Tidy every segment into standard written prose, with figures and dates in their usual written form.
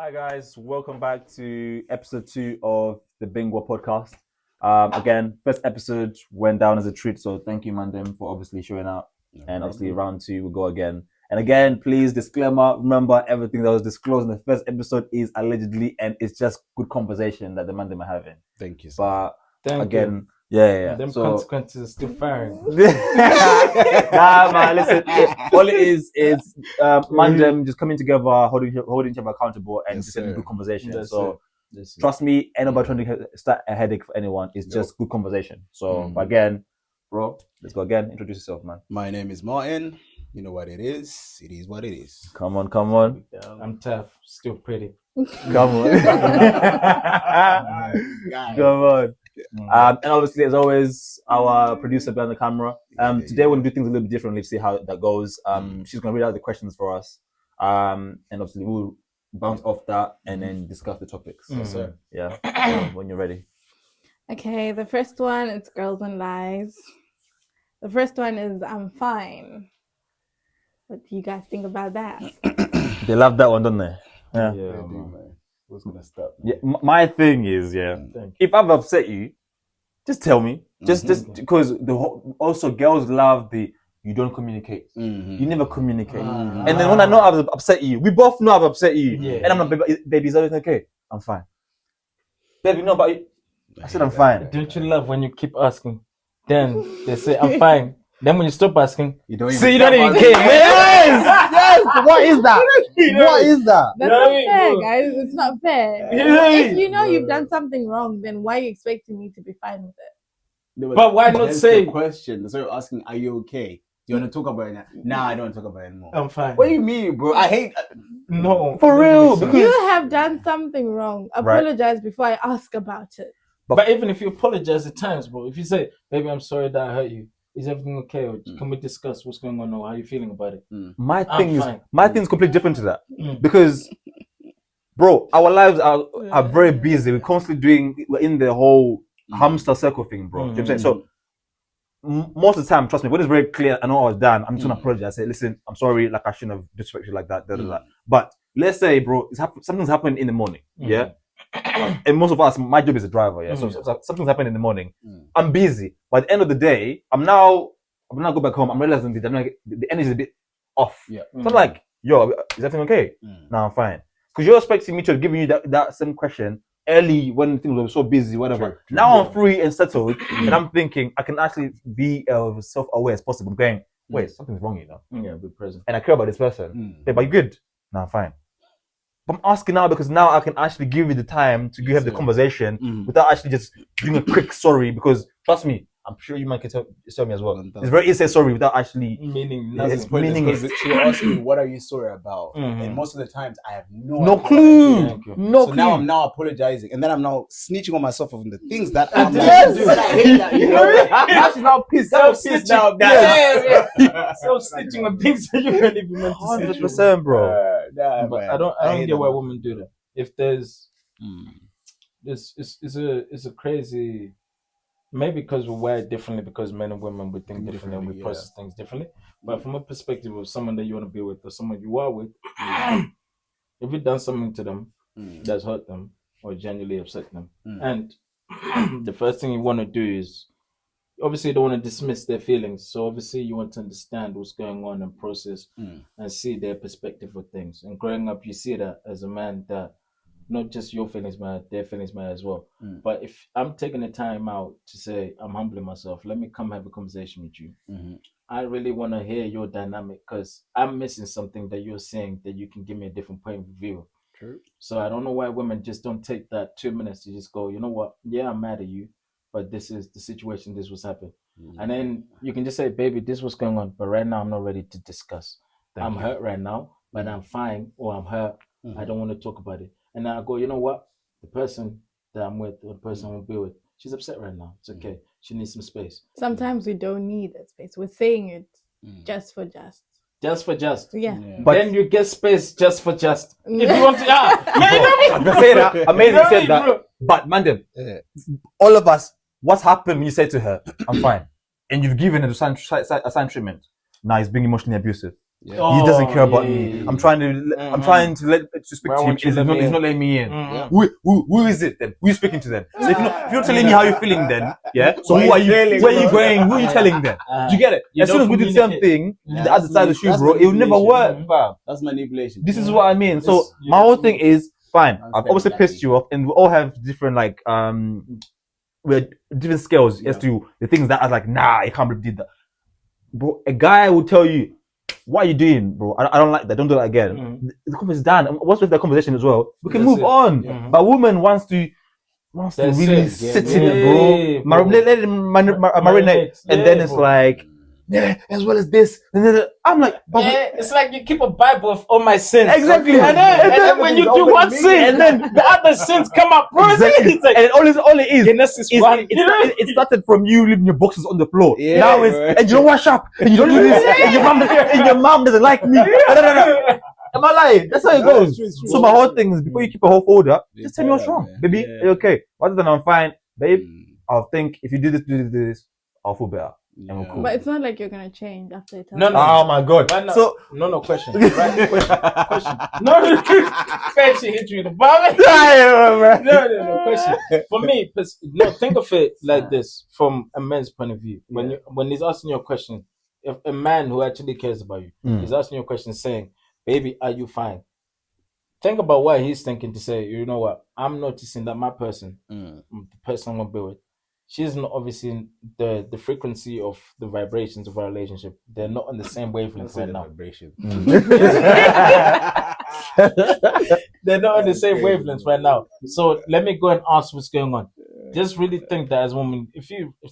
Hi guys, welcome back to episode 2 of the Bingo podcast. Again, first episode went down as a treat, so thank you, Mandem, for obviously showing up. And obviously, round 2 we'll go again. And again, please disclaimer: remember, everything that was disclosed in the first episode is allegedly, and it's just good conversation that the Mandem are having. Thank you. Sir. But Thank again, you. yeah. Them So, consequences are still firing. nah, man. Listen, all it is Mandem just coming together, holding each other accountable, and Yes, just having sir. good conversation. That's So. it. Trust me, ain't nobody trying to start a headache for anyone. It's just good conversation. So, but again, bro, let's go again. Introduce yourself, man. My name is Martin. You know what it is. It is what it is. Come on. I'm tough, still pretty. Come on. Come on. And obviously, as always, our producer behind the camera. Today, we're going to do things a little bit differently to see how that goes. She's going to read out the questions for us. And obviously, we'll bounce off that and then discuss the topics. Sir. Yeah. When you're ready. Okay, the first one is Girls and Lies. The first one is I'm fine. What do you guys think about that? They love that one, don't they? Yeah. Man. What's gonna stop? Yeah, my thing is, if I've upset you, just tell me. Just because also girls love the you don't communicate. You never communicate. And then when I know I've upset you, we both know I've upset you. Yeah. And I'm like, baby, is everything okay? I'm fine. Baby, no, but I said I'm fine. Don't you love when you keep asking? Then they say I'm fine. Then when you stop asking, You don't see, you don't even care. Yes. What is that? What is that? That's not fair, guys. It's not fair. If you know you've done something wrong, then why are you expecting me to be fine with it? But why not That's say- the question? So you're asking, are you okay? Do you want to talk about it now? Nah, I don't want to talk about it anymore. I'm fine. What do you mean, bro? I hate. No, For real, because You have done something wrong. Apologize before I ask about it. But even if you apologize at times, bro, if you say, "Baby, I'm sorry that I hurt you. Is everything okay? Or can we discuss what's going on or how you feeling about it?" my I'm thing fine. is completely different to that. Because, bro, our lives are very busy. We're in the whole hamster circle thing, bro. Do you know what I'm saying? So, most of the time, trust me, when it's very clear, I know I was done, I'm just gonna apologize. Say, listen, I'm sorry, like I shouldn't have disrespected you like that. But let's say, bro, something's happened in the morning, yeah. And most of us, my job is a driver, yeah. So something's happened in the morning. I'm busy. By the end of the day, I'm now go back home. I'm realizing that the energy is a bit off. Yeah. So I'm like, yo, is everything okay? No, I'm fine. Because you're expecting me to have given you that same question early when things were so busy, whatever. True. Now I'm free and settled, and I'm thinking I can actually be self-aware as possible. I'm going, wait, something's wrong, you know? Yeah, be present. And I care about this person. Hey, but you good? No, I'm fine. But I'm asking now because now I can actually give you the time to have the conversation without actually just doing a quick sorry. Because trust me, I'm sure you might tell me as well. It's very easy to say sorry without actually Meaning It's nothing. meaning because you're asking me, what are you sorry about? And most of the times, I have no idea. clue. Thank you. No So clue. now I'm apologizing, and then I'm now snitching on myself on the things that I'm Yes. like, I hate that, you know? Now she's now pissed. Self-snitching. Now, Self-snitching on things that you weren't even meant to say. 100%, bro. But I don't get why women do that. If there's it's a crazy, maybe because we're wired differently, because men and women we think differently and we process things differently. But from a perspective of someone that you want to be with or someone you are with, if you've done something to them that's hurt them or genuinely upset them, and the first thing you want to do is, obviously you don't want to dismiss their feelings, so obviously you want to understand what's going on and process and see their perspective of things. And growing up, you see that as a man, that not just your feelings matter, their feelings matter as well. But if I'm taking the time out to say I'm humbling myself, let me come have a conversation with you. I really want to hear your dynamic, because I'm missing something that you're saying that you can give me a different point of view. True. So I don't know why women just don't take that 2 minutes to just go, you know what? Yeah, I'm mad at you, but this is the situation. This was happening. And then you can just say, baby, this was going on, but right now I'm not ready to discuss. I'm hurt right now, but I'm fine, or I'm hurt. I don't want to talk about it. And then I go, you know what? The person that I'm with, or the person I want to be with, she's upset right now. It's okay. She needs some space. Sometimes we don't need that space. We're saying it just for just. Just for just. Yeah. But Then you get space just for just. If Yeah. you want to, I'm gonna say that. Amazing You know said that. bro. But Mandem, all of us, what's happened when you say to her, I'm fine, and you've given her the assigned treatment. Now he's being emotionally abusive. Yeah. He doesn't care about yeah, me. yeah, I'm trying to speak Why to him. won't you He's let me not in? letting me in. Mhm. Who is it then? Who are you speaking to then? So if you're telling me how you're feeling then, yeah. So Why who are you you? telling, Where are you bro? going? Who are you telling then? Do you get it? You As soon don't as we do the same communicate. thing, Yeah, the other side of the shoe, bro, it will never work, manipulation. fam. That's manipulation. This is what I mean. So Yes, my whole thing is fine. That's I've very obviously lucky. pissed you off, and we all have different we're different scales as to the things that are like, nah, I can't believe you did that. Bro, a guy will tell you, what are you doing, bro? I don't like that. Don't do that again. The conversation is done. And once we have that conversation as well, we can That's move it. on. Mhm. But woman wants to That's really it. sit Yeah, in it, yeah, bro. bro. Let it marinate. And then it's bro. like, yeah, as well as this. And then I'm like, but Yeah, it's like you keep a Bible of all my sins. Exactly. And then when you do one sin, and then the other sins come up, bro. Exactly. It's like, And all it is, Genesis is 1. it started from you leaving your boxes on the floor. Yeah, Now it's, bro. and you don't wash up, and you don't do this, and your mom doesn't like me. No. Am I lying? That's how it No, goes. it's true, it's true. So my whole thing is, before you keep a whole folder, Yeah, just tell me what's tell wrong, them, baby. yeah. Are you okay? Rather than I'm fine, babe. Mm. I'll think if you do this, I'll feel better. And we're Yeah. cool. But it's not like you're gonna change after it. No, no. Oh my god. Right now- So No, question. Right, question. No, question hit you in the bottom. No, question. For me, think of it like this from a man's point of view. When he's asking you a question, if a man who actually cares about you is asking you a question saying, baby, are you fine? Think about what he's thinking to say, you know what? I'm noticing that my person, the person I'm gonna be with, she's not obviously the frequency of the vibrations of our relationship. They're not on the same wavelength right now. They're not on the same wavelength right now. So let me go and ask what's going on. Just really think that as a woman,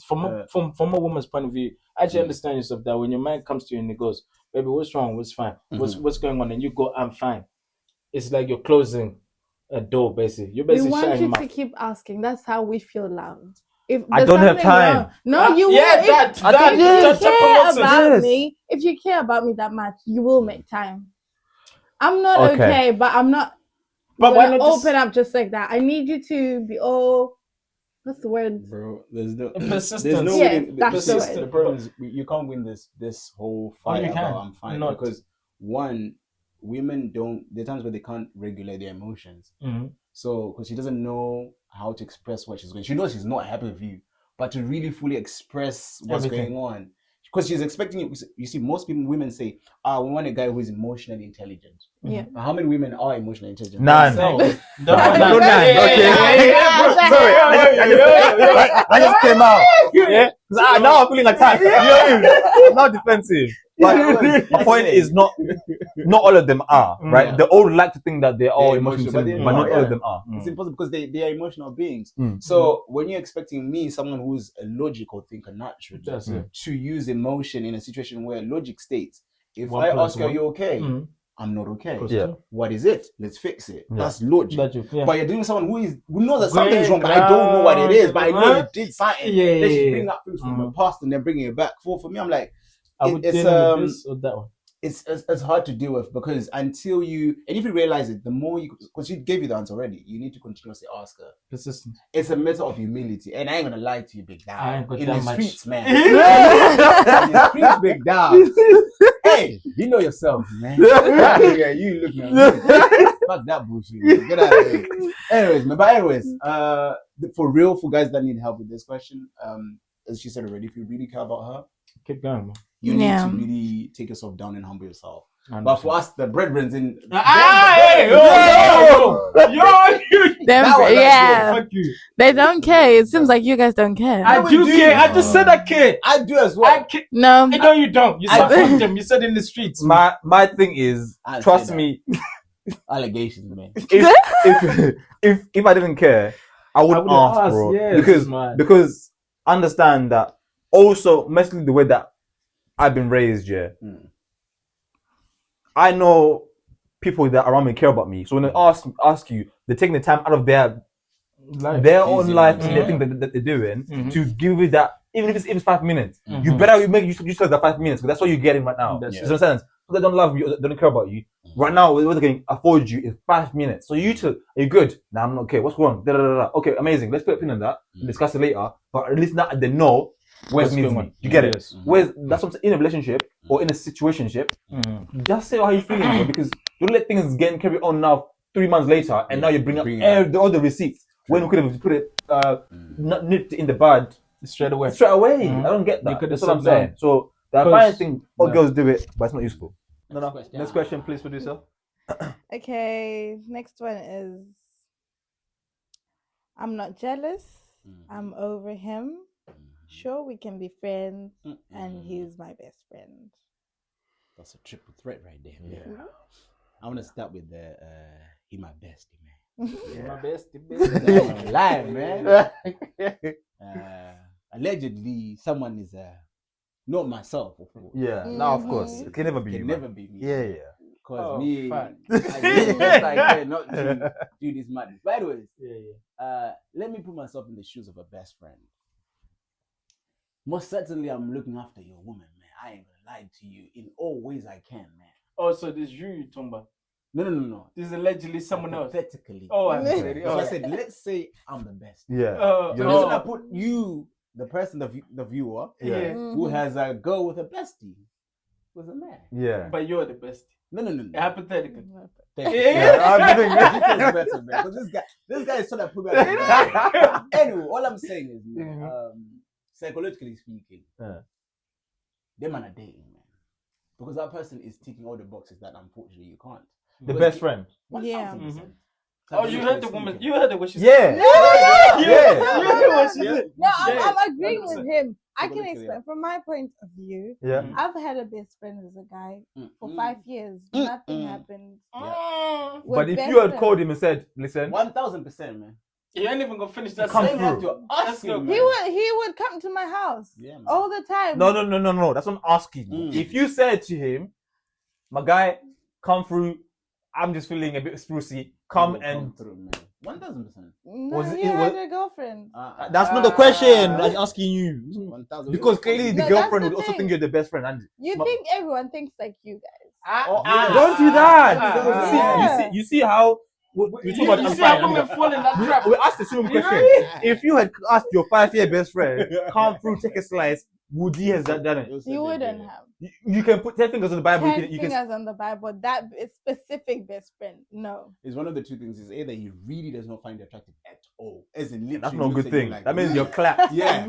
from a woman's point of view, actually understand yourself that when your man comes to you and he goes, baby, what's wrong? What's fine? What's going on? And you go, I'm fine. It's like you're closing a door, basically. You're We basically want shutting you him to up. keep asking. That's how we feel loved. If I there's don't have something time. wrong- No, you Yeah, will. that If promotes you care it. about Yes. me, if you care about me that much, you will make time. I'm not Okay. okay, but I'm not. But why gonna not just- open up just like that? I need you to be all. What's the word? Bro, there's no Persistence. There's no Yeah, way. that's the The word. problem is you can't win this whole fight you can. about I'm fine Not. because one, women don't. There are times where they can't regulate their emotions. So because she doesn't know how to express what she's going. She knows she's not happy with you, but to really fully express what's Everything. going on, because she's expecting you. You see, most women say, we want a guy who is emotionally intelligent. Yeah. But how many women are emotionally intelligent? None. Themselves. No, none. Okay. Sorry, that just came out. Yeah. Now I'm feeling attacked. You know what I mean? I'm not defensive. But my point is not all of them are, right? Yeah. They all like to think that they're all They're emotional, emotional, but but not they all are. of them are. It's impossible because they are emotional beings. Mm. So when you're expecting me, someone who's a logical thinker, naturally, That's it. to use emotion in a situation where logic states, if 1 I plus ask you, are 1. you okay? I'm not okay. Yeah. What is it? Let's fix it. Yeah. That's logic. Yeah. But you're doing someone who knows that something's wrong, but I don't know what it is. But I know you did something. Yeah. Then she bring up things from the past and then bringing it back. For me, I'm like, I would it's deal with this or that one. it's hard to deal with because until you and if you realize it, the more you because she gave you the answer already, you need to continuously ask her. Persistence. It's a matter of humility, and I ain't gonna lie to you, big dog. I ain't got In that the much. streets, man. In the streets, big dog. Hey, you know yourself, man. Yeah, you looking at me. Fuck that bullshit. Man. Get out of here. Anyways, for real, for guys that need help with this question, as she said already, if you really care about her, Keep going, man. you need Yeah. to really take yourself down and humble yourself. 100%. But for us, the brethrens in Yo! Them, was yeah, Fuck you. they don't care. It seems like you guys don't care. I do care. I just said I care. I do as well. I care. No, No, you don't. You said fuck them. You said in the streets. My thing is, I'd trust say that. me, Allegations, man. if I didn't care, I wouldn't wouldn't ask, ask, bro. yes, man. Because understand that also, mostly the way that I've been raised, yeah. I know people that around me care about me. So when they ask you, they're taking the time out of their own life and their thing that they're doing to give you that, even if it's 5 minutes. You better make use of that 5 minutes because that's what you're getting right now. That's You know what I'm saying? So they don't love you, they don't care about you. Right now, what they can afford you is 5 minutes. So you two, are you good? Nah, I'm not okay. What's wrong? Okay, amazing. Let's put a pin on that and discuss it later. But at least now they know Where's What's needs going me? on? You get it? Yes. Where's that's something in a relationship or in a situationship. Just say how you feeling, bro, because don't let things get carry on now 3 months later, and now you bring up all the receipts when we could have put it not nipped in the bud Straight away. I don't get that. That's what I'm saying. So the fine thing, all girls do it, but it's not useful. Next question, please, producer. Okay, next one is I'm not jealous. I'm over him. Sure, we can be friends, and he's my best friend. That's a triple threat right there. Yeah. I want to start with the he my bestie, man. My bestie. Lie, man. Allegedly, someone is not myself. Of course. Yeah, now of course it can never be. Can never be me. Yeah. Because me, I cannot do this madness. By the way, let me put myself in the shoes of a best friend. Most certainly, I'm looking after your woman, man. I ain't gonna lie to you in all ways I can, man. Oh, so this you talking about? No. This is allegedly someone else. Hypothetically. Oh, I'm sorry. So I said, let's say I'm the best. Yeah. So I put you, the person, the viewer, who has a girl with a bestie, with a man. Yeah. But you're the best. No. Hypothetically. This guy is trying to put me out. Anyway, all I'm saying is, psychologically speaking, them man are dating, man. Because that person is ticking all the boxes that unfortunately you can't. The best friend. 1000%. Oh, you heard the woman. You heard what she said. Yeah. You heard what she said. No, I'm agreeing with him. I can explain from my point of view. Yeah. I've had a best friend as a guy for 5 years. Nothing happened. But if you had called him and said, "Listen, 1000%, man." You ain't even gonna finish that. Come sentence. through. Ask him, He would come to my house all the time. No. That's what I'm asking you. If you said to him, "My guy, come through. I'm just feeling a bit sprucey. Come through, man. 1000%. No, he had a girlfriend. That's not the question. I'm asking you 1000%. because clearly the No, girlfriend that's would the also thing. think you're the best friend. And You think everyone thinks like you guys? don't do that. Yeah. You see how we talk about You see how women fall in that trap. We asked the same question. If you had asked your 5-year best friend, come through, take a slice, would he have done it? You wouldn't have. You can put 10 fingers on the Bible. 10 You can fingers on the Bible. That is specific best friend. No. It's one of the two things. Is either he really does not find you attractive at all, as in literally. That's not a good looks at you thing. like, That means you're clapped. Yeah.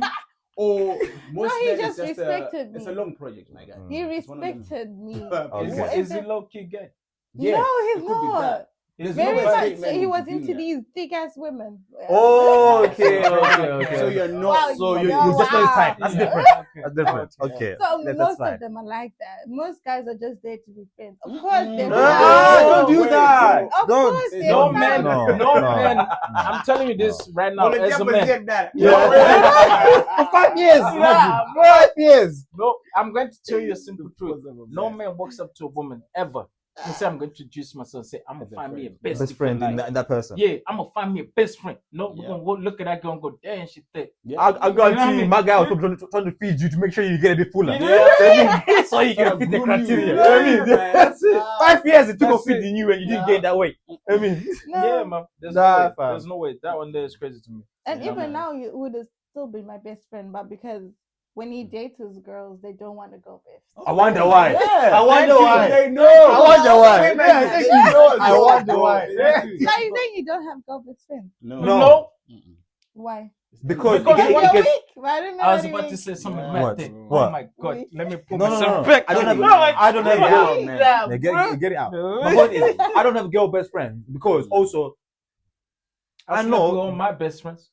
Or most he men, just it's respected it's me. a long project, my guy. He It's one of them. respected me. Okay. Is he low key gay? Yeah, No, it he's could be not. that. There's Very no much. straight men He who was do into that. these thick ass women. Oh, okay. So you're not. Wow, So you you know, just know his wow. type. That's Yeah. different. That's different. Okay. So That's most fine. of them are like that. Most guys are just there to be friends. Of course, they're Don't do Wait, that. Of Don't. course, they're No fine. man, No, no no. man. I'm telling you this right now as a man. For 5 years. Yeah, 5 years. No, I'm going to tell you a simple truth. No man walks up to a woman ever and say, "I'm going to introduce myself." Say, "I'm gonna find me a Best friend in that person. Yeah, I'm gonna find me a best friend. No, we're Yeah. gonna go look at that girl and go, "Damn, she thick." I You guarantee know what I you, mean? my guy was trying to feed you to make sure you get a bit fuller. Yeah. So you can fit the Groom criteria. you. You know what I mean? Yeah, That's it. 5 years it took That's off feeding you and you didn't Yeah. gain that weight. I mean, No. Yeah, man. There's Nah, no way. fam. There's no way. That one there is crazy to me. And Yeah, even man. now, you would have still been my best friend, but because when he dates his girls, they don't want to go with. I wonder why. Yeah. I wonder why. They know. I wonder why. Women, Yeah, they thank know. I wonder why. Yeah. So you're saying you don't have girl best friends? No. No. Mm-mm. Why? Because Because it You're gets- weak. But I don't know I was what about it to say something Yeah. mad What? thing. What? Oh my god. Let me put No, myself no. back. I don't have. No, I don't have. Yeah. girl. man. Yeah, get it out. My point is, I don't have girl best friend because also I I know- know all my best friends.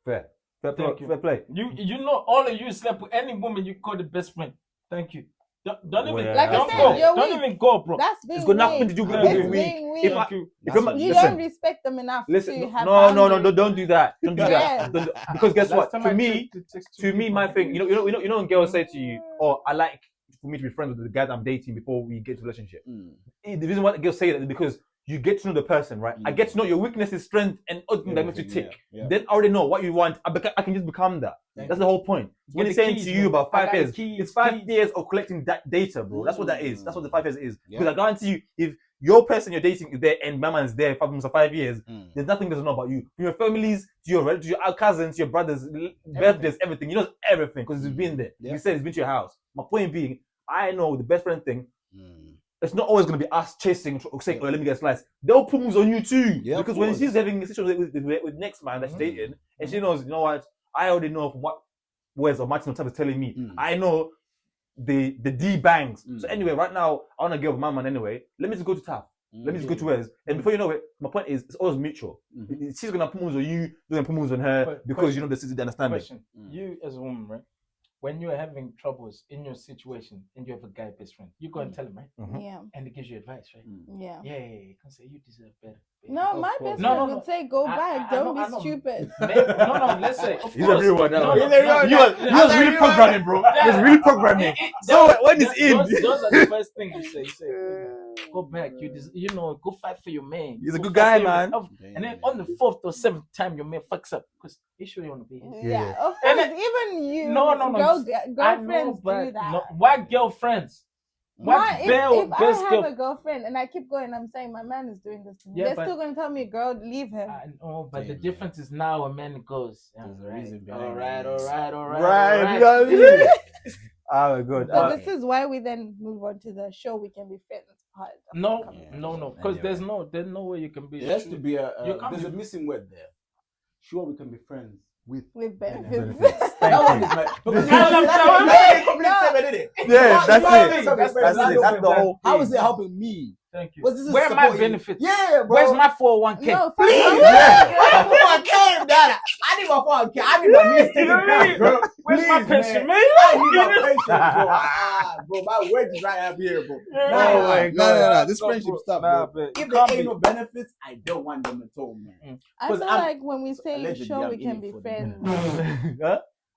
fair Thank you. play. You know all of you slept with any woman you call the best friend. Thank you. Don't even Well, Like I don't said, go. you're Don't weak. even go, bro. That's being It's got nothing weak. to do with That's being weak. being weak. If Thank you. if I'm, You listen, don't respect them enough listen, to have no, boundaries. don't do that. Don't do Yeah. that. Because guess what? Last time I To me, checked, it takes 2 my people. thing. You know when girls say to you, "Oh, I like for me to be friends with the guys I'm dating before we get to a relationship." The reason why girls say that is because you get to know the person, right? I get to know your weaknesses, strength, and other things that makes you tick. Yeah. Then I already know what you want. I can just become that. That's the whole point. When the he's saying keys, to you man. about I 5 got the years, keys, it's 5 keys. years of collecting that data, bro. That's what that is. That's what the 5 years is. Yeah. Because I guarantee you, if your person you're dating is there and my man's there for 5 years, there's nothing doesn't know about you. From your families to your cousins, your brothers, birthdays, everything. You know everything because he's been there. Yeah. He said he's been to your house. My point being, I know the best friend thing. It's not always going to be us chasing, saying, "Oh, let me get a slice." They'll put moves on you too. Yeah, because when she's having a situation with next man that she's dating, and she knows, you know what, I already know from what words or Martin is telling me. I know the D bangs. So anyway, right now I want to get with my man anyway. Let me just go to Taff. Let me just go to hers. And before you know it, my point is it's always mutual. She's gonna put moves on you, you're gonna put moves on her because you know this is the understanding. You as a woman, right? When you're having troubles in your situation and you have a guy best friend, you go and tell him, right? Yeah. And he gives you advice, right? Yeah. Yeah. You can say you deserve better. No, my best friend would say, go back. Don't be stupid. No, let's say. He's a real one. He was really programming, bro. He was really programming. So when it's in, those are the first things you say. You say, go back. You know, go fight for your man. He's a good guy, man. And then on the 4th or 7th time, your man fucks up because he sure you want to be here. Yeah, of course. Even you, girlfriends do that. No, why girlfriends? If I have a girlfriend and I keep going, I'm saying my man is doing this to me. They're still gonna tell me, girl, leave him. I know, but the difference is now a man goes. There's a reason All behind right. Oh, good. So this is why we then move on to the show we can be friends part. No, because there's no way you can be. There has to be there's a missing word there. Sure, we can be friends with benefits. That one is my. Yeah, that's it. That's the whole thing. How is it helping me? Thank you. Where are my benefits? Yeah, bro. Where's my 401k? No, please. I need my 401k. I need my knees taken, bro. Where's my pension, man? I need my pension, bro. My wage is right up here, bro. No. This friendship stuff, bro. If there ain't no benefits, I don't want them at all, man. I feel like when we say show we can be friends.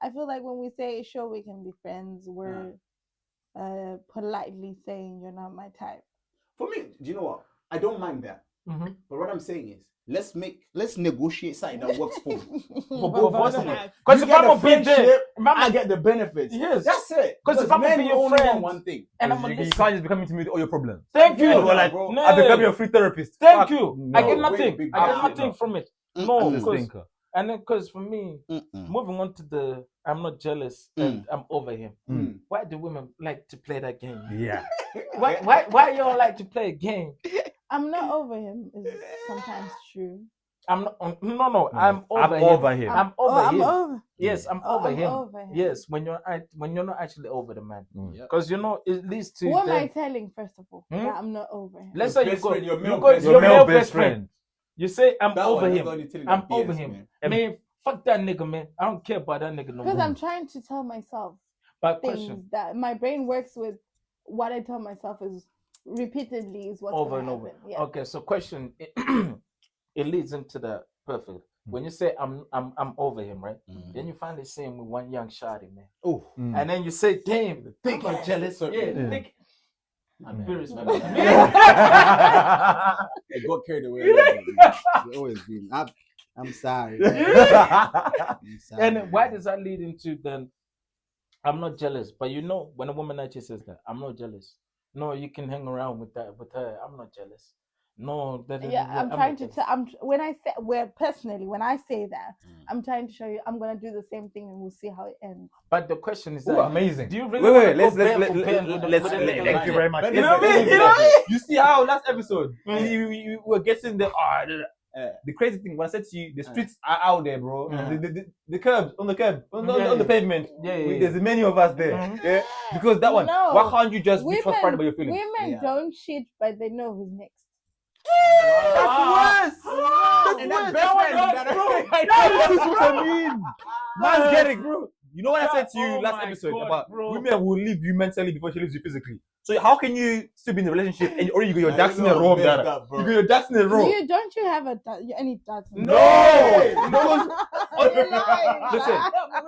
I feel like when we say show we can be friends, we're politely saying you're not my type. For me, do you know what? I don't mind that. But what I'm saying is, let's negotiate something that works for both of us. Because if I'm a friendship, I get the benefits. Yes, that's it. Because if I'm a your friend, one thing, and I'm you can't just become to me with all your problems. Thank you. Like, no. I become your free therapist. Thank you. I get nothing. I get nothing from it. No, and then because for me, moving on to the I'm not jealous and I'm over him. Why do women like to play that game? Yeah. Why you don't like to play a game? I'm not over him is sometimes true. I'm not. No. I'm over him. I'm over. Yes, I'm over him. Yes, when you're not actually over the man, because you know it leads to. Who am I telling first of all that I'm not over him? Let's say you go your male best friend. You say I'm over him. I'm over him. Man, fuck that nigga, man. I don't care about that nigga no more. Because I'm trying to tell myself things that my brain works with. What I tell myself is repeatedly is what's over and over. Yeah. Okay, so question. It leads into the perfect. When you say I'm over him, right? Then you find the same with one young shawty, man. Oh, and then you say, damn, think you're jealous. Think. I'm embarrassed, man. I got carried away. It's always been. I'm sorry. And why does that lead into then? I'm not jealous, but you know when a woman actually says that, I'm not jealous. No, you can hang around with her. I'm not jealous. No, I'm trying to tell. When I say that, I'm trying to show you. I'm gonna do the same thing, and we'll see how it ends. But the question is, amazing. Do you really wait? Let's thank you very much. You know what I mean? You see how last episode we were getting the crazy thing when I said to you, the streets are out there, bro. The curbs on the pavement. There's many of us there. Yeah, because that one. No. Why can't you just be transparent about your feelings? Women don't cheat, but they know who's next. That's worse. That's what I mean. Man's getting, bro. You know what I said to you last episode about women will leave you mentally before she leaves you physically. So how can you still be in a relationship and already you got your ducks in a row, Dada? You got your ducks in a row. Don't you have any ducks? No.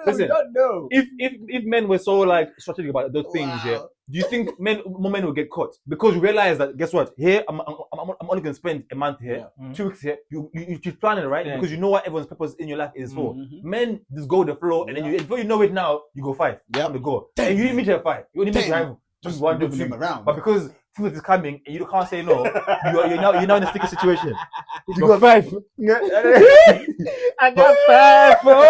Listen. If men were so like strategic about those things, do you think more men will get caught because you realize that guess what? Here I'm only gonna spend a month here, 2 weeks here. You should plan it right because you know what everyone's purpose in your life is for. Men just go with the flow, and then before you know it now, you go 5 on the go, and you didn't meet her 5. You only meet her just one, 2, 3. But because feel like it's coming and you can't say no, you're now in a sticky situation. You got 5. I got 5, bro.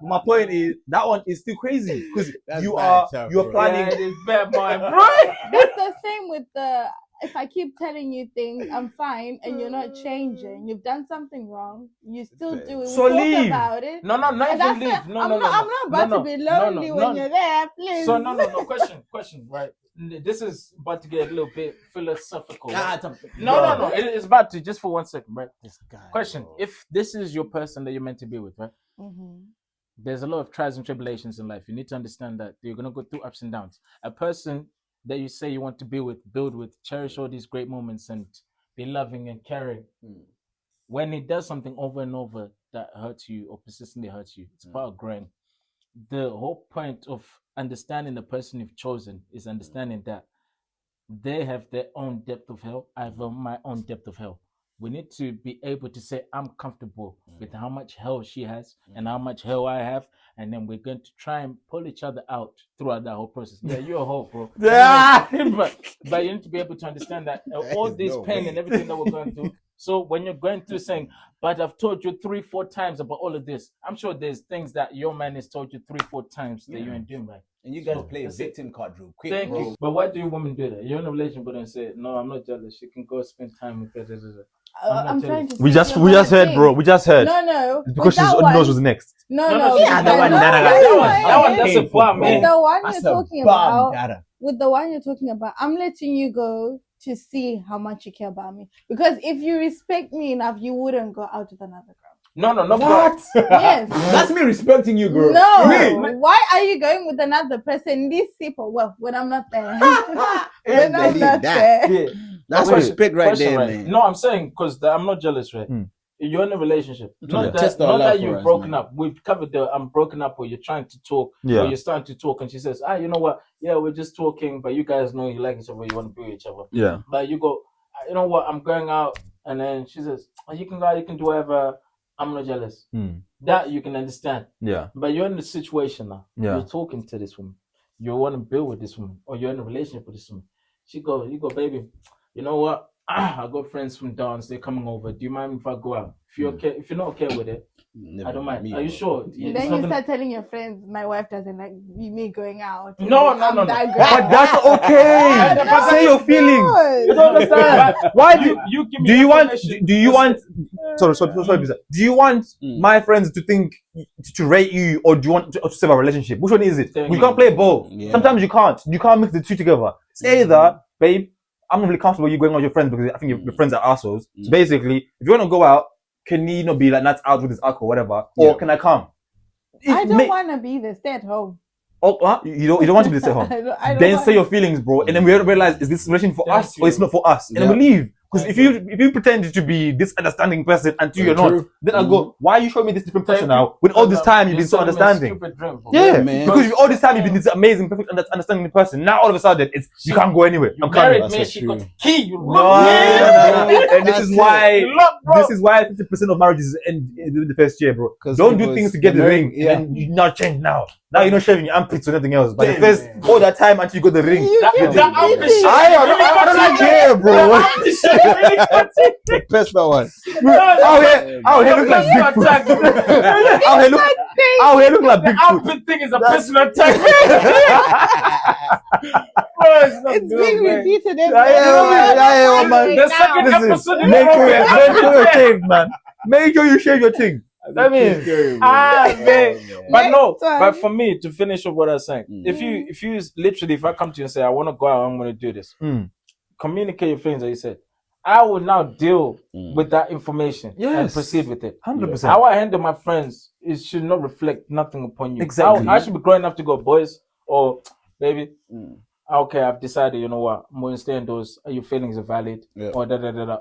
My point is that one is still crazy because That's you're bad stuff, bro. planning. Yeah, it's bad, man, bro. That's the same with the. If I keep telling you things, I'm fine, and you're not changing. You've done something wrong. You still do it. So we talk leave. about it. No, not And even that's leave. it. No, I'm no, not about no, to be lonely when you're there. Please. So no. Question, right? This is about to get a little bit philosophical. Right? No. It's about to, just for 1 second, right? This guy. Question: if this is your person that you're meant to be with, right? Mm-hmm. There's a lot of trials and tribulations in life. You need to understand that you're gonna go through ups and downs. A person that you say you want to be with, build with, cherish all these great moments, and be loving and caring. When he does something over and over that hurts you or persistently hurts you, it's part of growing. The whole point of understanding the person you've chosen is understanding that they have their own depth of hell. I have my own depth of hell. We need to be able to say, I'm comfortable with how much hell she has and how much hell I have. And then we're going to try and pull each other out throughout that whole process. Yeah, you're a hoe, bro. Yeah. but you need to be able to understand that all this pain and everything that we're going through. So when you're going through saying, but I've told you 3-4 times about all of this, I'm sure there's things that your man has told you 3-4 times that you ain't doing right. And you guys play a victim card real quick, Thank bro. you. But why do women do that? You're in a relationship and say, no, I'm not jealous. She can go spend time with her. I'm trying to. We just heard, bro. We just heard. No. It's because she knows what's next. No. Yeah, that one, that one, that's a far, man. With the one That's you're a talking bomb, about, data. with the one you're talking about, I'm letting you go to see how much you care about me. Because if you respect me enough, you wouldn't go out with another girl. No. What? Yes. That's me respecting you, girl. No. Me. Why are you going with another person this simple? Well, when I'm not there. when I'm Believe not that. there. That's Wait, respect right question, there, right? man. No, I'm saying because I'm not jealous, right? You're in a relationship. Not Test our not love that for you've us, broken man. up. We've covered the I'm broken up, or you're trying to talk, or you're starting to talk, and she says, you know what? Yeah, we're just talking, but you guys know you like each other, you want to be with each other. Yeah. But you go, you know what? I'm going out, and then she says, you can go, you can do whatever. I'm not jealous. That you can understand. Yeah. But you're in the situation now. Yeah. You're talking to this woman. You want to build with this woman, or you're in a relationship with this woman. You go, baby. You know what? I got friends from dance. They're coming over. Do you mind if I go out? If you're okay, if you're not okay with it, I don't mind. Are you sure? Then you start telling your friends, my wife doesn't like me going out. No. That But that's okay. Say your feelings. You don't understand. Why you give me do you want? information. Do you want? Sorry. Do you want my friends to think to rate you, or do you want to save a relationship? Which one is it? You can't play both. Yeah. Sometimes you can't. You can't mix the two together. It's either, babe, I'm not really comfortable you going out with your friends because I think your friends are assholes. So basically, if you want to go out, can you not be like nuts out with this alcohol, whatever, or can I come? I don't want to be there. Stay at home. Oh, what? You don't want to be stay at home. I don't Then want say your feelings, bro, and then we realize is this relation for us or it's not for us, and then we leave. Because if you pretend to be this understanding person until you're not, then I go, why are you showing me this different person now? When all this time you've been so understanding. Yeah, man. Because all this time you've been this amazing, perfect, understanding person. Now all of a sudden it's you can't go anywhere. I'm coming. She got the key. You And this is why 50% of marriages end in the first year, bro. Don't do things to get the ring and you not change now. Now you're not shaving your armpits or anything else. But the first all that time until you got the ring. I don't like hair, bro. The personal one. Out here look like Bigfoot. Out here look like Bigfoot. Armpit thing is a personal attack. It's being repeated. The second episode. Make sure you shave, man. Make sure you shave your thing. I mean, but for me to finish off what I was saying, if you literally, if I come to you and say I want to go out, I'm going to do this. Communicate your feelings, as you said. I will now deal with that information and proceed with it. 100%. How I handle my friends, it should not reflect nothing upon you. Exactly. I should be growing up to go, boys or baby. Okay, I've decided. You know what? I'm going to stay indoors. Your feelings are valid. Or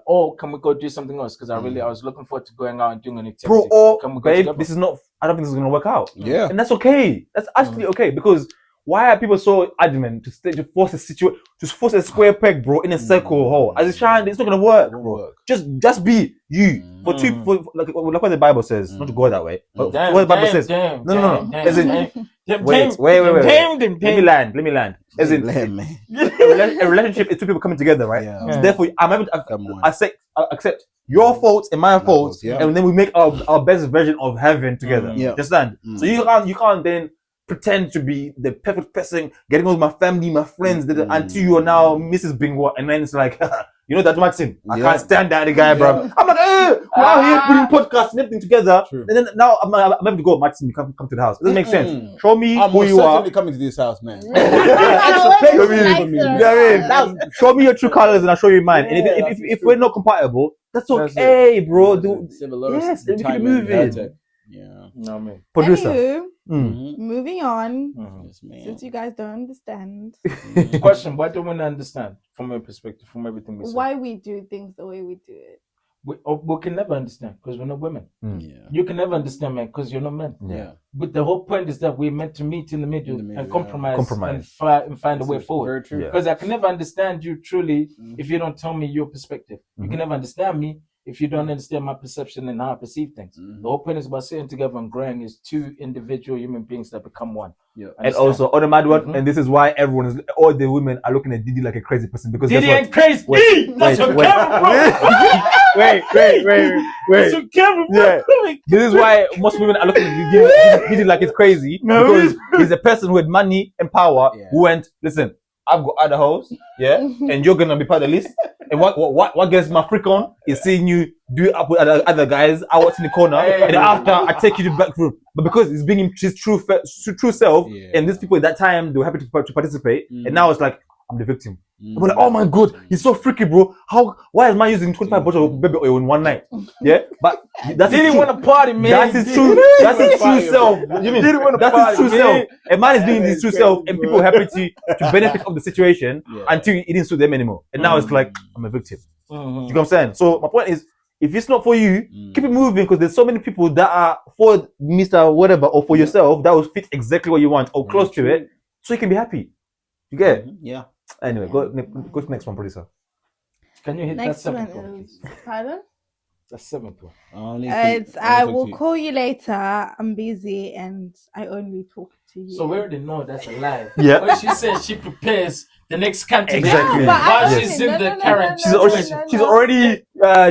Or can we go do something else? Because I was looking forward to going out and doing an activity. Bro, or can we go babe, together? this is not. I don't think this is going to work out. Yeah, and that's okay. That's actually okay because why are people so adamant to force a square peg, bro, in a circle hole? As a child, it's not gonna work, bro. Just be you. For like what the Bible says, not to go that way, but what the Bible says. No. As in, wait. Let me land. As in, a relationship is two people coming together, right? So therefore, I'm able to accept your faults and my faults, and then we make our best version of heaven together. You understand? So you can't then pretend to be the perfect person, getting on with my family, my friends, until you are now Mrs. Bingwa, and then it's like, you know that Martin, I can't stand that guy, bro. I'm like, we're out here putting podcasts and everything together, and then now I'm able to go, Martin, you come to the house. It doesn't make sense. Show me who you are. I'm coming to this house, man. Show me your true colors and I'll show you mine. And if we're not compatible, that's okay, bro. Yes, we keep moving. Yeah. No, man. Producer. Moving on. Since you guys don't understand. Question: why don't we understand from your perspective, from everything we say? Why we do things the way we do it? We can never understand because we're not women. Yeah. You can never understand, man, because you're not men. Yeah. But the whole point is that we're meant to meet in the middle and compromise. And find a way forward. Because I can never understand you truly if you don't tell me your perspective. You can never understand me if you don't understand my perception and how I perceive things. The whole point is about sitting together and growing is two individual human beings that become one. Yeah. And also, on the mad one, and this is why all the women are looking at Didi like a crazy person because Didi ain't crazy. That's your camera, bro. Wait. Your camera, bro. This is why most women are looking at Didi like it's crazy because he's a person with money and power who went, listen, I've got other hoes, and you're gonna be part of the list. And what gets my freak on is seeing you do it up with other guys. I watch in the corner, and after I take you to the back room. But because it's being his true self, and these people at that time they were happy to participate, and now it's like I'm the victim. I'm like, oh my god, he's so freaky, bro. Why is man using 25 bottles of baby oil in one night? Yeah, but that's didn't want to party, man. That's his true self. You mean that's his true self? A man is being his true self, and people are happy to benefit of the situation until it didn't suit them anymore. And now it's like I'm a victim. You know what I'm saying? So my point is, if it's not for you, keep it moving because there's so many people that are for Mr. Whatever or for yourself that will fit exactly what you want or close to it, so you can be happy. You get it? Yeah. Anyway, go to the next one, producer. Can you hit next that one seventh one? Pardon? The seventh one. I will call you later. I'm busy and I only talk to you. So we already know that's a lie. Yeah. When she says she prepares the next candidate. Exactly. While she's in the current She's already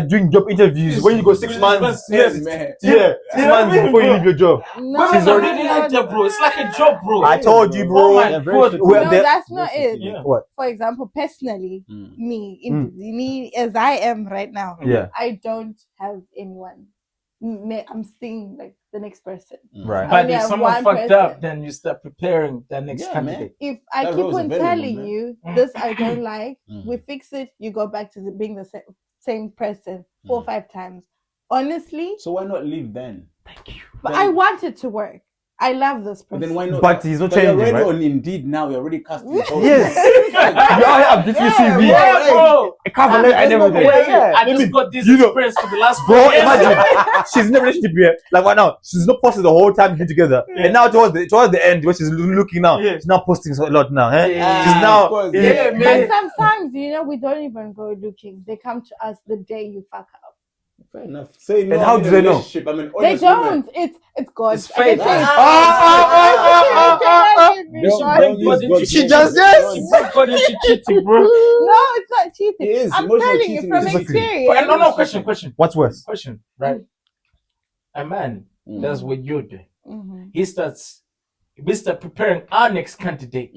doing job interviews. When you go 6 months, 6 months before you leave your job. She's already like that, bro. It's like a job, bro. I told you, bro. No, that's not it. Yeah. What? For example, personally, me as I am right now, I don't have anyone. I'm seeing like the next person. Right. But if someone fucked up, then you start preparing the next candidate. If I keep on telling you this I don't like, we fix it, you go back to being the same person 4 or 5 times. Honestly. So why not leave then? Thank you. But I want it to work. I love this person. But then why not? But he's not changing, you're already right? on Indeed now. You're already casting. Yes. You have this CV. Yeah, bro. A cover letter and everything. I just got this experience for the last 4 Bro, years. imagine she's in a relationship here. Like right now, she's not posting the whole time together. And now towards the end, when she's looking now, she's now posting a lot now. She's now. But sometimes, we don't even go looking. They come to us the day you fuck up. Fair enough. Say no. And how do they know? I mean, they don't. It's God. It's fake. She does this. It's cheating, bro. No, it's not cheating. It is. I'm telling you from experience. No, question. What's worse? Question, right? A man does what you're doing. We start preparing our next candidate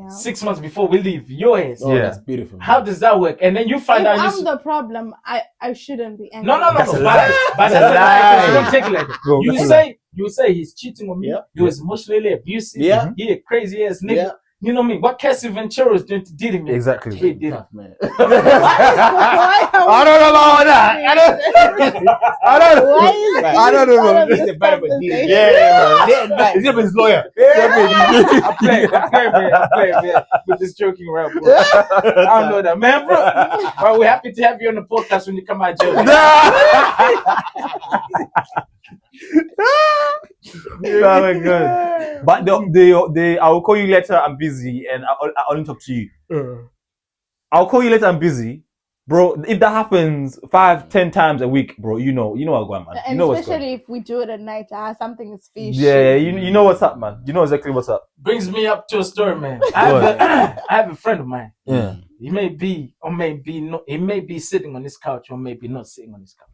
6 months before we leave your ass. Oh, that's beautiful. How does that work? And then you find out I'm the problem. I shouldn't be angry. No. That's a But lie. that's a lie. You don't take it like that. Bro, You say he's cheating on me. He was emotionally abusive. Yeah. He a crazy ass nigga. Yeah. You know me? What Cassie Ventura is doing to Diddy, man? Exactly. He did it. Man. I don't know about that. I don't know. This is better for Diddy. Yeah. He's gonna be his lawyer. I'm playing, man. We're just joking around, bro. I don't know that, man, bro. But we're happy to have you on the podcast when you come out, Joe. Oh my god. But they I will call you later, I'm busy, and I'll only talk to you. I'll call you later, I'm busy. Bro, if that happens 5-10 times a week, bro, you know what's going on, man. And you know especially if we do it at night, something is fishy. Yeah, you know what's up, man. You know exactly what's up. Brings me up to a story, man. I have a friend of mine. Yeah. He may be or may be not. He may be sitting on this couch or maybe not sitting on this couch.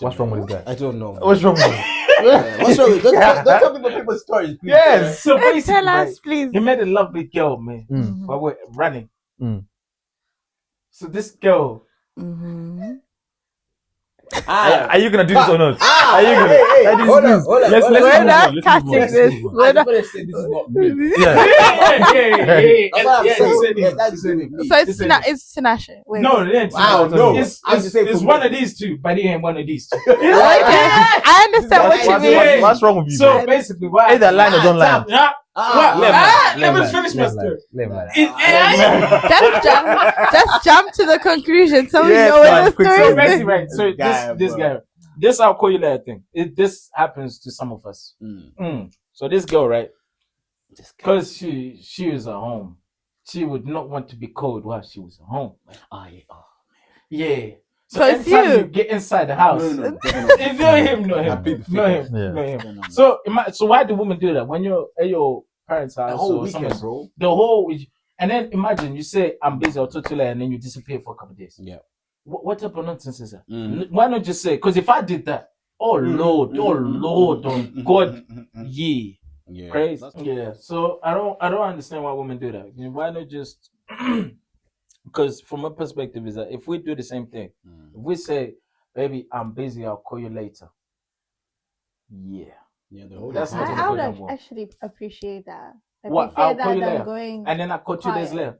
What's wrong with this guy? I don't know. What's wrong with him? What's wrong with? Don't tell people people's stories, please. Yes. So basically, Tell us, please. he met a lovely girl, man. But we're running. So this girl. Are you gonna do this or not? Are you gonna? Hold on. Let's We're move not on. cutting this. I just want to say this is not me. Yeah. That's what I'm Yeah, saying. he said That's me. So it's Tinashe. Wait. No, it's Wow, no. It's one of these two, but he ain't one of these two. Okay. I understand what you mean. What's wrong with you? So basically, why? Either line or don't line. Let me finish my story. Just jump to the conclusion. So we Yes, know man, where the quick story So is. basically, right. So this guy, this I'll call you later thing. This happens to some of us. So this girl, right? Because she was at home, she would not want to be cold while she was at home. Yeah. So it's anytime you. you get inside the house, No. it's not him, no him. So why do women do that when you're at your parents' house The whole or weekend, somewhere? bro. The whole week. And then imagine you say I'm busy, I'll talk to you later, and then you disappear for a couple of days. Yeah. What type of nonsense is that? Why not just say? Because if I did that, oh Lord, on God, yeah. Yeah. Crazy. Yeah. So I don't understand why women do that. Why not just? Because from my perspective is that if we do the same thing, if we say, "Baby, I'm busy, I'll call you later." Yeah. That's not I would gonna go actually appreciate that. Like, What? prefer I'll call you than later. going. And then I call 2 days quiet. later.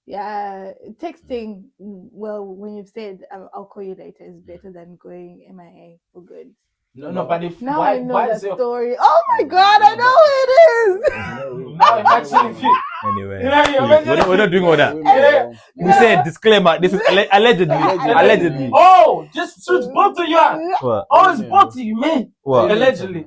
Yeah, texting. Well, when you've said I'll call you later is better than going MIA for good. No, but if Now why, I know why that is it? story. Oh my God, I know who it is. Now imagine if you. Anyway, Yeah, we're not doing all that. We said disclaimer. This is allegedly. Allegedly. Oh, just so it's both of you. What? Oh, it's both of you, man. What? Allegedly.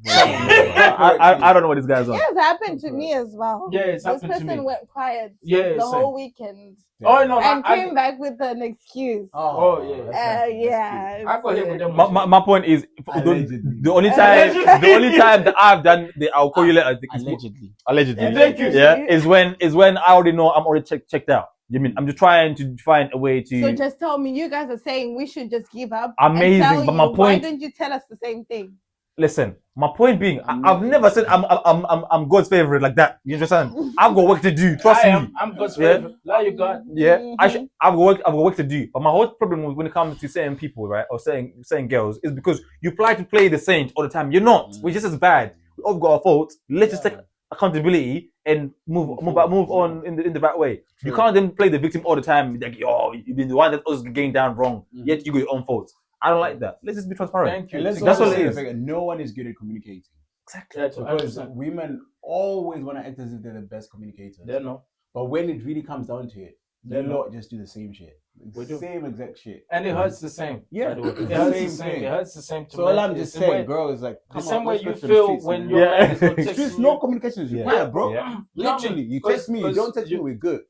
I don't know what this guy's on. It has happened to me as well. Yeah, it's This happened to me. person went quiet Yeah, the same. whole weekend Oh no, and I came back with an excuse. Oh yeah. Yeah. I got hit with them. My point is Allegedly. the only time that I've done the I'll call you later. I think it's- allegedly. Thank you. Yeah, is when I already know I'm already checked out. You mean I'm just trying to find a way to. So just tell me, you guys are saying we should just give up. Amazing, and tell but my you, why point- don't you tell us the same thing? Listen, my point being, I've never said I'm God's favorite like that. You understand? I've got work to do. Trust me. I'm God's favorite. Now you got. Yeah, I've got work to do. But my whole problem when it comes to certain people, right, or certain girls, is because you try to play the saint all the time. You're not. We're just as bad. We all got our faults. Let's just take accountability and move on in the right way. You can't then play the victim all the time. Like, yo, you've been the one that was getting down wrong. Yet you got your own faults. I don't like that. Let's just be transparent. Thank you. That's what it is. No one is good at communicating. Exactly. Because women always want to act as if they're the best communicators. They know. But when it really comes down to it, they lot just do the same shit. We do. Same exact shit. And it hurts the same. Yeah. by the way. It It's hurts the the same same. thing. It hurts the same. To So all men. I'm just It's the saying, way- girl, is like, The come same on, way let's you go to the feel streets, when man. your man is not texting Just you. no communication is required, bro. Yeah. Literally, you text me, you don't text me, we're good.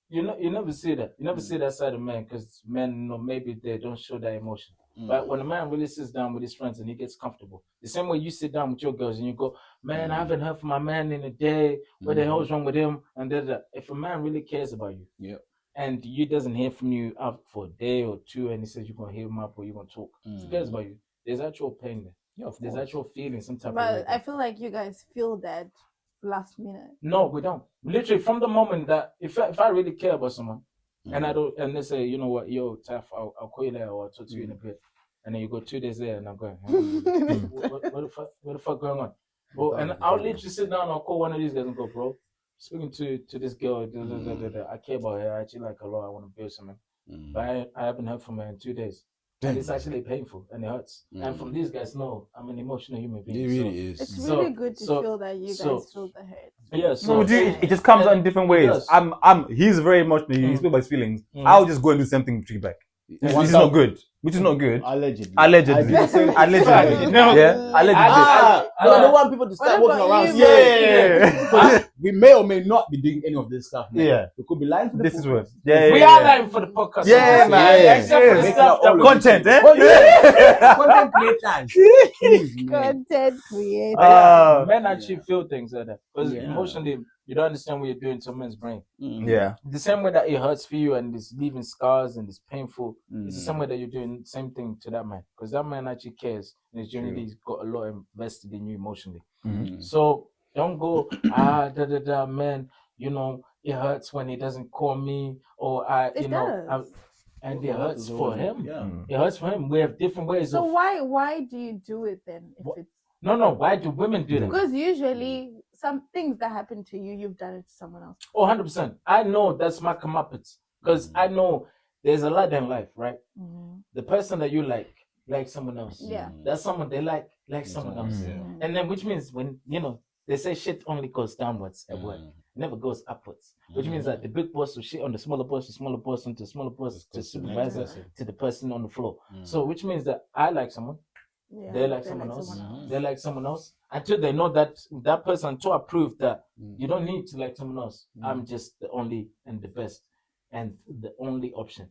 You never see that. You never see that side of men because men, maybe they don't show that emotion. But when a man really sits down with his friends and he gets comfortable, the same way you sit down with your girls and you go, man, I haven't heard from my man in a day. What the hell's wrong with him? And if a man really cares about you, and you doesn't hear from you out for a day or two, and he says you're gonna hear him up or you're gonna talk, if he cares about you, there's actual pain there. Yeah, of There's course. actual feeling, some type of But way. I feel like you guys feel that last minute. No, we don't. Literally, from the moment that if I really care about someone, and I don't, and they say, you know what, yo, Taff, I'll call you later or I'll talk to you in a bit, and then you go 2 days later, and I'm going, what the fuck going on? Bro, and I'll literally sit down, I'll call one of these guys and go, bro, speaking to this girl, I care about her, I actually like her a lot, I want to build something, but I haven't heard from her in 2 days. And it's actually painful and it hurts. And from these guys, no, I'm an emotional human being. It really is. It's really good to feel that you guys feel the hurt. Yeah, so it just comes out in different ways. He's very emotional. He speaks about his feelings. I'll just go and do the same thing to you back. This is not good. which is not good. Allegedly. Allegedly. Allegedly. No. Yeah. Allegedly. I don't want people to start What walking about around you, saying, we may or may not be doing any of this stuff, man. Yeah. We could be lying for the This is podcast. what. Yeah. We are live for the podcast. Yeah, man. Yeah. Except for the Yeah. stuff that we Content, eh? Oh, yeah. Content creators. Please, man. Content creator. Men actually feel things like that because Yeah. emotionally you don't understand what you're doing to a man's brain. Yeah. The same way that it hurts for you and it's leaving scars and it's painful, Mm. it's the same way that you're doing the same thing to that man because that man actually cares and he's genuinely got a lot invested in you emotionally. Mm. So don't go man. You know it hurts when he doesn't call me or It does. and it hurts for him. Yeah. It hurts for him. We have different ways So of. why do you do it then? If What? it's No. Why do women do that? because usually some things that happen to you, you've done it to someone else. Oh, 100%. I know that's my comeuppance because I know there's a lot in life, right? Mm-hmm. The person that you like someone else. Yeah. That's someone they like someone else. Mm-hmm. And then which means when, they say shit only goes downwards at work. It never goes upwards. Which means that the big boss will shit on the smaller boss, the smaller boss, and the smaller boss, to supervisor, to the person on the floor. So which means that I like someone, Yeah, they like someone else, they like someone else. Until they know that person, until I prove that you don't need to like someone else. I'm just the only and the best and the only option.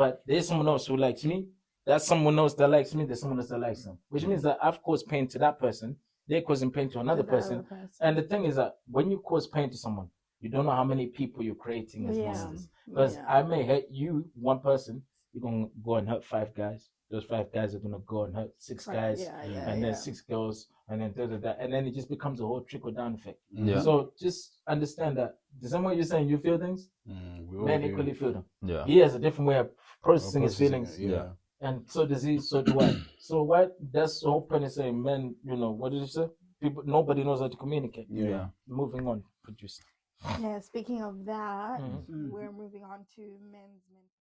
But there's someone else who likes me. That's someone else that likes me. There's someone else that likes them. Which means that I've caused pain to that person. They're causing pain to another person. And the thing is that when you cause pain to someone, you don't know how many people you're creating as monsters. Because I may hurt you, one person, you're going to go and hurt 5 guys. Those 5 guys are going to go and hurt 6 guys. And then 6 girls. And then and then it just becomes a whole trickle-down effect. Yeah. So just understand that the same way you're saying you feel things, men equally feel them. Yeah. He has a different way of processing his feelings. Yeah. And so does he, so do I. So why, that's the whole point of saying men, what did you say? People, nobody knows how to communicate. Yeah. Moving on, producer. Yeah, speaking of that, Mhm. we're moving on to men's mental